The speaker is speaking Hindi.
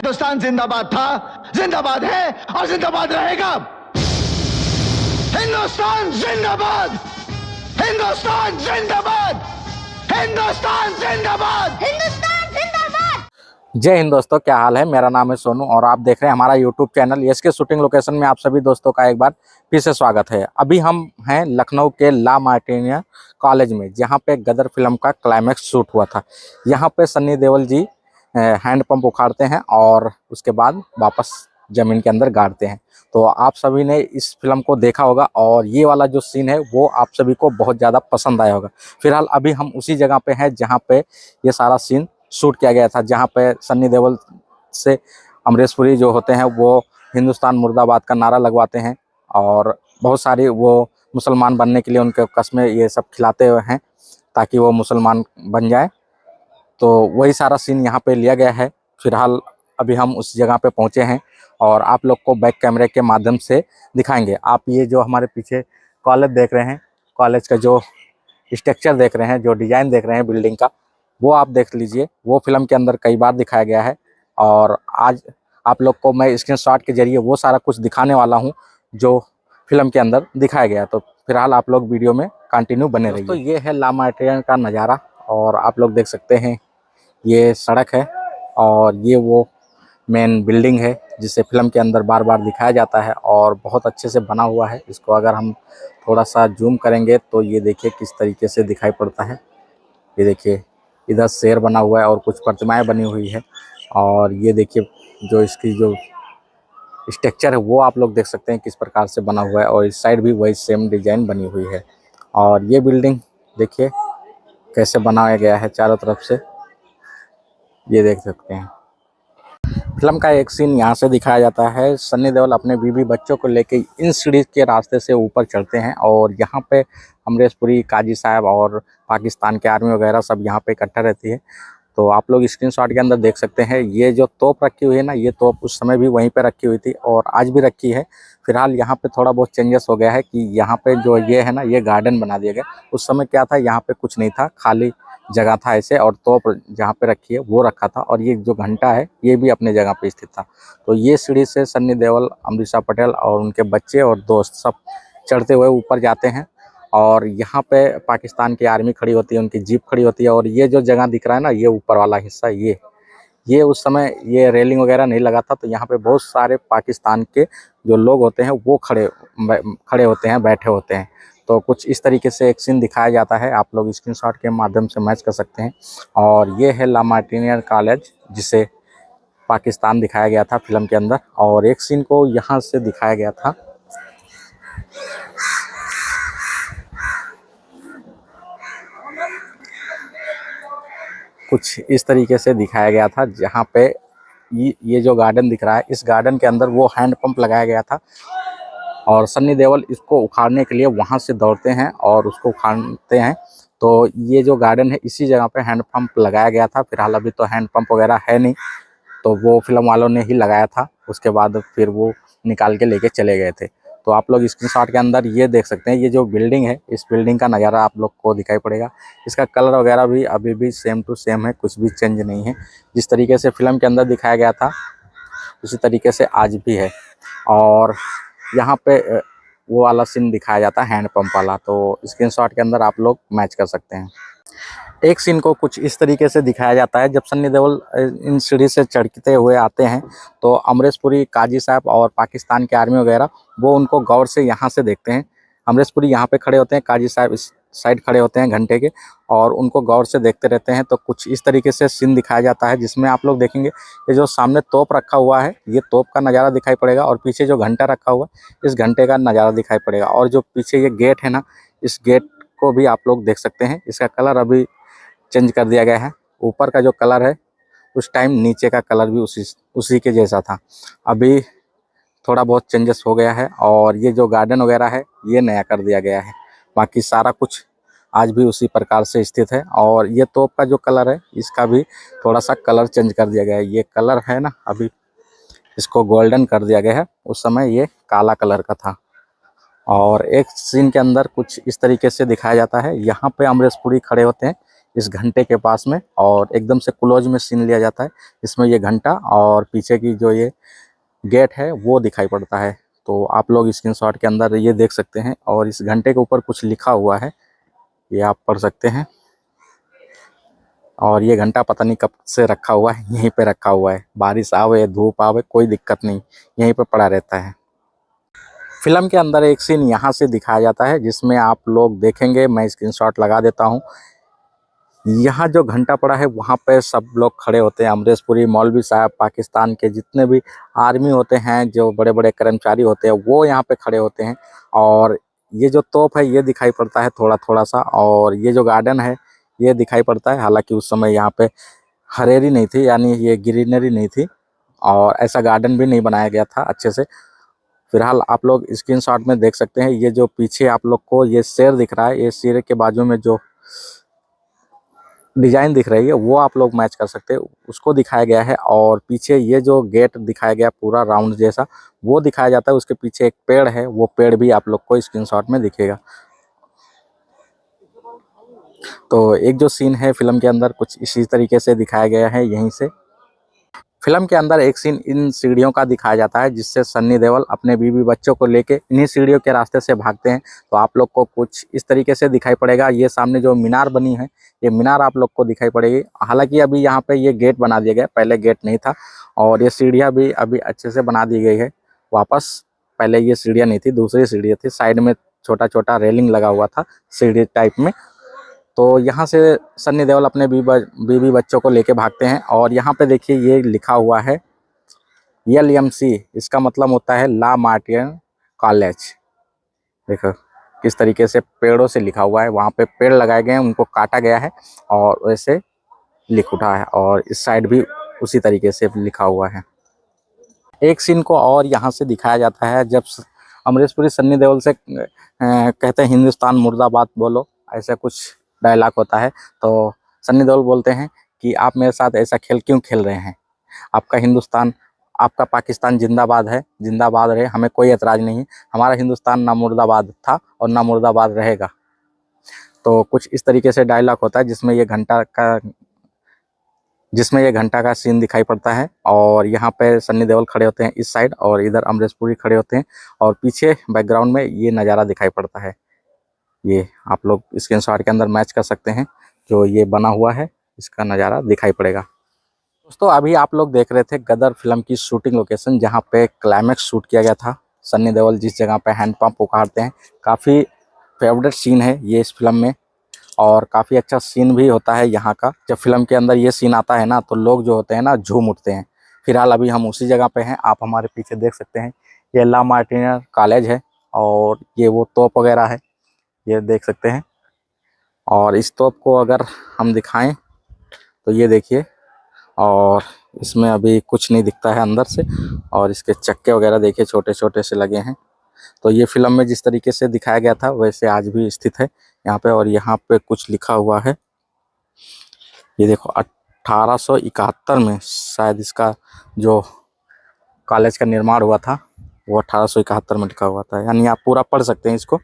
हिंदुस्तान जिंदाबाद था, जिंदाबाद है और जिंदाबाद रहेगा। हिंदुस्तान जिंदाबाद, हिंदुस्तान जिंदाबाद, हिंदुस्तान जिंदाबाद, हिंदुस्तान जिंदाबाद। जय हिंद दोस्तों, क्या हाल है। मेरा नाम है सोनू और आप देख रहे हैं हमारा यूट्यूब चैनल यस के शूटिंग लोकेशन में। आप सभी दोस्तों का एक बार फिर से स्वागत है। अभी हम हैं लखनऊ के ला मार्टिनिया कॉलेज में, जहां पे गदर फिल्म का क्लाइमैक्स शूट हुआ था। यहां पे सन्नी देओल जी हैंडपंप उखाड़ते हैं और उसके बाद वापस ज़मीन के अंदर गाड़ते हैं। तो आप सभी ने इस फिल्म को देखा होगा और ये वाला जो सीन है वो आप सभी को बहुत ज़्यादा पसंद आया होगा। फिलहाल अभी हम उसी जगह पे हैं जहाँ पे ये सारा सीन शूट किया गया था, जहाँ पे सन्नी देओल से अमरीश पुरी जो होते हैं वो हिंदुस्तान मुर्दाबाद का नारा लगवाते हैं और बहुत सारी वो मुसलमान बनने के लिए उनके कस्में ये सब खिलाते हुए हैं ताकि वो मुसलमान बन जाए। तो वही सारा सीन यहाँ पे लिया गया है। फिलहाल अभी हम उस जगह पे पहुँचे हैं और आप लोग को बैक कैमरे के माध्यम से दिखाएंगे। आप ये जो हमारे पीछे कॉलेज देख रहे हैं, कॉलेज का जो स्ट्रक्चर देख रहे हैं, जो डिज़ाइन देख रहे हैं बिल्डिंग का, वो आप देख लीजिए। वो फिल्म के अंदर कई बार दिखाया गया है और आज आप लोग को मैं स्क्रीनशॉट के जरिए वो सारा कुछ दिखाने वाला हूँ जो फिल्म के अंदर दिखाया गया। तो फिलहाल आप लोग वीडियो में कंटिन्यू बने रहिए। तो ये है ला मार्टिनिया का नज़ारा और आप लोग देख सकते हैं ये सड़क है और ये वो मेन बिल्डिंग है जिसे फिल्म के अंदर बार बार दिखाया जाता है और बहुत अच्छे से बना हुआ है। इसको अगर हम थोड़ा सा जूम करेंगे तो ये देखिए किस तरीके से दिखाई पड़ता है। ये देखिए इधर शेर बना हुआ है और कुछ प्रतिमाएं बनी हुई है और ये देखिए जो इसकी जो स्ट्रक्चर है वो आप लोग देख सकते हैं किस प्रकार से बना हुआ है और इस साइड भी वही सेम डिजाइन बनी हुई है। और ये बिल्डिंग देखिए कैसे बनाया गया है चारों तरफ से, ये देख सकते हैं। फिल्म का एक सीन यहाँ से दिखाया जाता है। सन्नी देओल अपने बीवी बच्चों को लेके इन सीढ़ी के रास्ते से ऊपर चढ़ते हैं और यहाँ पे अमरीश पुरी, काजी साहब और पाकिस्तान के आर्मी वगैरह सब यहाँ पे इकट्ठा रहती है। तो आप लोग स्क्रीनशॉट के अंदर देख सकते हैं ये जो तोप रखी हुई है ना, ये तोप उस समय भी वहीं पे रखी हुई थी और आज भी रखी है। फिलहाल यहाँ पे थोड़ा बहुत चेंजेस हो गया है कि यहाँ पे जो ये है ना, ये गार्डन बना दिया गया। उस समय क्या था, यहाँ पे कुछ नहीं था, खाली जगह था ऐसे, और तोप जहाँ पे रखी है वो रखा था और ये जो घंटा है ये भी अपने जगह पे स्थित था। तो ये सीढ़ी से सन्नी देओल, अमरीशा पटेल और उनके बच्चे और दोस्त सब चढ़ते हुए ऊपर जाते हैं और यहाँ पे पाकिस्तान की आर्मी खड़ी होती है, उनकी जीप खड़ी होती है। और ये जो जगह दिख रहा है ना, ये ऊपर वाला हिस्सा, ये उस समय ये रेलिंग वगैरह नहीं लगा था, तो यहाँ पे बहुत सारे पाकिस्तान के जो लोग होते हैं वो खड़े होते हैं, बैठे होते हैं। तो कुछ इस तरीके से एक सीन दिखाया जाता है, आप लोग स्क्रीनशॉट के माध्यम से मैच कर सकते हैं। और ये है ला मार्टिनिया कॉलेज जिसे पाकिस्तान दिखाया गया था फिल्म के अंदर, और एक सीन को यहाँ से दिखाया गया था। कुछ इस तरीके से दिखाया गया था जहाँ पे ये जो गार्डन दिख रहा है, इस गार्डन के अंदर वो हैंडपंप लगाया गया था और सन्नी देओल इसको उखाड़ने के लिए वहाँ से दौड़ते हैं और उसको उखाड़ते हैं। तो ये जो गार्डन है इसी जगह पे हैंडपंप लगाया गया था। फिलहाल अभी तो हैंडपंप वगैरह है नहीं, तो वो फिल्म वालों ने ही लगाया था, उसके बाद फिर वो निकाल के लेके चले गए थे। तो आप लोग स्क्रीनशॉट के अंदर ये देख सकते हैं, ये जो बिल्डिंग है इस बिल्डिंग का नज़ारा आप लोग को दिखाई पड़ेगा। इसका कलर वगैरह भी अभी भी सेम टू सेम है, कुछ भी चेंज नहीं है। जिस तरीके से फिल्म के अंदर दिखाया गया था उसी तरीके से आज भी है। और यहाँ पे वो वाला सीन दिखाया जाता है हैंडपंप वाला, तो स्क्रीनशॉट के अंदर आप लोग मैच कर सकते हैं। एक सीन को कुछ इस तरीके से दिखाया जाता है, जब सन्नी देओल इन सीढ़ी से चढ़ते हुए आते हैं तो अमरीश पुरी, काजी साहब और पाकिस्तान के आर्मी वगैरह वो उनको गौर से यहाँ से देखते हैं। अमरीश पुरी यहाँ पे खड़े होते हैं, काजी साहब इस साइड खड़े होते हैं घंटे के, और उनको गौर से देखते रहते हैं। तो कुछ इस तरीके से सीन दिखाया जाता है जिसमें आप लोग देखेंगे ये जो सामने तोप रखा हुआ है, ये तोप का नज़ारा दिखाई पड़ेगा और पीछे जो घंटा रखा हुआ है इस घंटे का नज़ारा दिखाई पड़ेगा। और जो पीछे ये गेट है ना, इस गेट को भी आप लोग देख सकते हैं। इसका कलर अभी चेंज कर दिया गया है, ऊपर का जो कलर है उस टाइम नीचे का कलर भी उसी के जैसा था, अभी थोड़ा बहुत चेंजेस हो गया है। और ये जो गार्डन वगैरह है ये नया कर दिया गया है, बाकी सारा कुछ आज भी उसी प्रकार से स्थित है। और ये तोप का जो कलर है इसका भी थोड़ा सा कलर चेंज कर दिया गया है। ये कलर है ना, अभी इसको गोल्डन कर दिया गया है, उस समय ये काला कलर का था। और एक सीन के अंदर कुछ इस तरीके से दिखाया जाता है, यहाँ पे अमरीश पुरी खड़े होते हैं, इस घंटे के पास में, और एकदम से क्लोज में सीन लिया जाता है। इसमें ये घंटा और पीछे की जो ये गेट है वो दिखाई पड़ता है। तो आप लोग स्क्रीनशॉट के अंदर ये देख सकते हैं, और इस घंटे के ऊपर कुछ लिखा हुआ है, ये आप पढ़ सकते हैं। और ये घंटा पता नहीं कब से रखा हुआ है, यहीं पे रखा हुआ है, बारिश आवे धूप आवे कोई दिक्कत नहीं, यहीं पे पड़ा रहता है। फिल्म के अंदर एक सीन यहाँ से दिखाया जाता है जिसमें आप लोग देखेंगे, मैं स्क्रीनशॉट लगा देता हूँ। यहाँ जो घंटा पड़ा है वहाँ पे सब लोग खड़े होते हैं, अमरीश पुरी, मौलवी साहब, पाकिस्तान के जितने भी आर्मी होते हैं, जो बड़े बड़े कर्मचारी होते हैं वो यहाँ पे खड़े होते हैं। और ये जो तोप है ये दिखाई पड़ता है थोड़ा थोड़ा सा, और ये जो गार्डन है ये दिखाई पड़ता है। हालांकि उस समय यहाँ पे हरेरी नहीं थी, यानी ये ग्रीनरी नहीं थी, और ऐसा गार्डन भी नहीं बनाया गया था अच्छे से। फिलहाल आप लोग स्क्रीनशॉट में देख सकते हैं, ये जो पीछे आप लोग को ये शेर दिख रहा है, ये शेर के बाजू में जो डिजाइन दिख रही है वो आप लोग मैच कर सकते हैं, उसको दिखाया गया है। और पीछे ये जो गेट दिखाया गया पूरा राउंड जैसा वो दिखाया जाता है, उसके पीछे एक पेड़ है, वो पेड़ भी आप लोग को स्क्रीनशॉट में दिखेगा। तो एक जो सीन है फिल्म के अंदर कुछ इसी तरीके से दिखाया गया है। यहीं से फिल्म के अंदर एक सीन इन सीढ़ियों का दिखाया जाता है जिससे सन्नी देओल अपने बीवी बच्चों को लेके इन्हीं सीढ़ियों के रास्ते से भागते हैं। तो आप लोग को कुछ इस तरीके से दिखाई पड़ेगा। ये सामने जो मीनार बनी है ये मीनार आप लोग को दिखाई पड़ेगी। हालांकि अभी यहाँ पे ये गेट बना दिया गया, पहले गेट नहीं था, और ये सीढ़ियाँ भी अभी अच्छे से बना दी गई है वापस। पहले ये सीढ़ियाँ नहीं थी, दूसरी सीढ़ियाँ थी, साइड में छोटा छोटा रेलिंग लगा हुआ था सीढ़ी टाइप में। तो यहाँ से सन्नी देओल अपने बीवी बच्चों को लेके भागते हैं। और यहाँ पे देखिए ये लिखा हुआ है LMC, इसका मतलब होता है ला मार्टिन कॉलेज। देखो किस तरीके से पेड़ों से लिखा हुआ है, वहाँ पे पेड़ लगाए गए हैं, उनको काटा गया है और वैसे लिख उठा है, और इस साइड भी उसी तरीके से लिखा हुआ है। एक सीन को और यहाँ से दिखाया जाता है जब अमरीश पुरी सन्नी देओल से कहते हैं हिंदुस्तान मुर्दाबाद बोलो, ऐसा कुछ डायलॉग होता है। तो सन्नी देओल बोलते हैं कि आप मेरे साथ ऐसा खेल क्यों खेल रहे हैं, आपका हिंदुस्तान, आपका पाकिस्तान जिंदाबाद है, जिंदाबाद रहे, हमें कोई एतराज़ नहीं, हमारा हिंदुस्तान ना मुर्दाबाद था और ना मुर्दाबाद रहेगा। तो कुछ इस तरीके से डायलॉग होता है जिसमें ये घंटा का सीन दिखाई पड़ता है। और यहाँ पे सन्नी देओल खड़े होते हैं इस साइड, और इधर अमरीश पुरी खड़े होते हैं, और पीछे बैकग्राउंड में ये नज़ारा दिखाई पड़ता है। ये आप लोग स्क्रीनशॉट के अंदर मैच कर सकते हैं, जो ये बना हुआ है इसका नज़ारा दिखाई पड़ेगा। दोस्तों अभी आप लोग देख रहे थे गदर फिल्म की शूटिंग लोकेशन, जहाँ पे क्लाइमैक्स शूट किया गया था। सन्नी देओल जिस जगह पे हैंडपंप उखाड़ते हैं, काफ़ी फेवरेट सीन है ये इस फिल्म में, और काफ़ी अच्छा सीन भी होता है यहाँ का। जब फिल्म के अंदर ये सीन आता है ना तो लोग जो होते हैं ना झूम उठते हैं। फिलहाल अभी हम उसी जगह पे हैं, आप हमारे पीछे देख सकते हैं, ये ला मार्टिन कॉलेज है, और ये वो तोप वगैरह है, ये देख सकते हैं। और इस तोप को अगर हम दिखाएं तो ये देखिए, और इसमें अभी कुछ नहीं दिखता है अंदर से, और इसके चक्के वगैरह देखिए छोटे छोटे से लगे हैं। तो ये फिल्म में जिस तरीके से दिखाया गया था वैसे आज भी स्थित है यहाँ पे। और यहाँ पे कुछ लिखा हुआ है, ये देखो 1871 में शायद इसका जो कॉलेज का निर्माण हुआ था वो 1871 में लिखा हुआ था, यानी आप पूरा पढ़ सकते हैं इसको।